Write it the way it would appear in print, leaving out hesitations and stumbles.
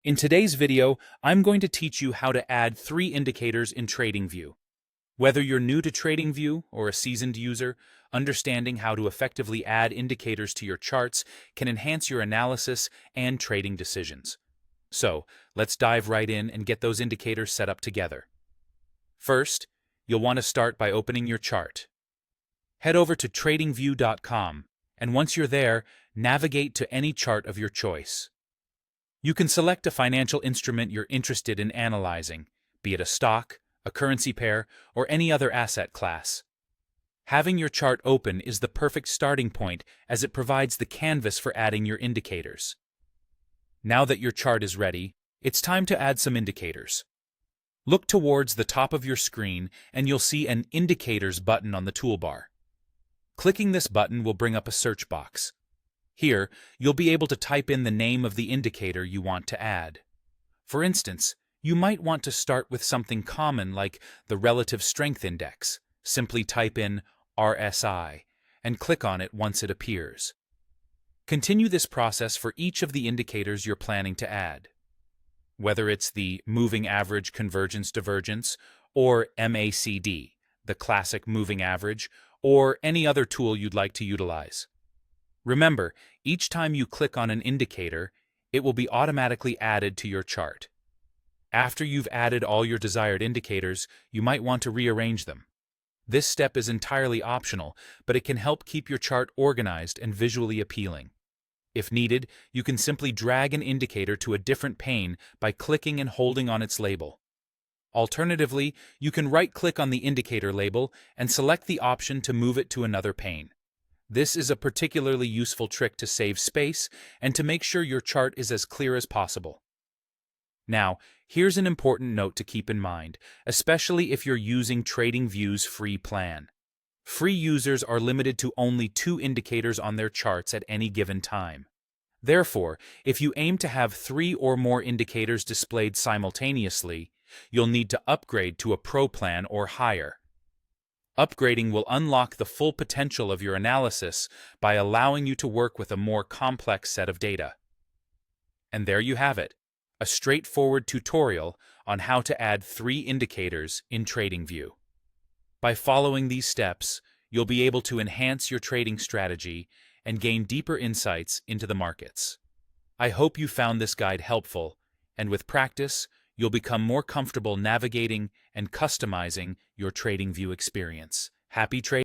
In today's video, I'm going to teach you how to add 3 indicators in TradingView. Whether you're new to TradingView or a seasoned user, understanding how to effectively add indicators to your charts can enhance your analysis and trading decisions. So, let's dive right in and get those indicators set up together. First, you'll want to start by opening your chart. Head over to TradingView.com, and once you're there, navigate to any chart of your choice. You can select a financial instrument you're interested in analyzing, be it a stock, a currency pair, or any other asset class. Having your chart open is the perfect starting point as it provides the canvas for adding your indicators. Now that your chart is ready, it's time to add some indicators. Look towards the top of your screen and you'll see an Indicators button on the toolbar. Clicking this button will bring up a search box. Here, you'll be able to type in the name of the indicator you want to add. For instance, you might want to start with something common like the Relative Strength Index. Simply type in RSI and click on it once it appears. Continue this process for each of the indicators you're planning to add. Whether it's the Moving Average Convergence Divergence or MACD, the classic moving average, or any other tool you'd like to utilize. Remember, each time you click on an indicator, it will be automatically added to your chart. After you've added all your desired indicators, you might want to rearrange them. This step is entirely optional, but it can help keep your chart organized and visually appealing. If needed, you can simply drag an indicator to a different pane by clicking and holding on its label. Alternatively, you can right-click on the indicator label and select the option to move it to another pane. This is a particularly useful trick to save space and to make sure your chart is as clear as possible. Now, here's an important note to keep in mind, especially if you're using TradingView's free plan. Free users are limited to only 2 indicators on their charts at any given time. Therefore, if you aim to have 3 or more indicators displayed simultaneously, you'll need to upgrade to a Pro plan or higher. Upgrading will unlock the full potential of your analysis by allowing you to work with a more complex set of data. And there you have it, a straightforward tutorial on how to add 3 indicators in TradingView. By following these steps, you'll be able to enhance your trading strategy and gain deeper insights into the markets. I hope you found this guide helpful, and with practice, you'll become more comfortable navigating and customizing your TradingView experience. Happy trading!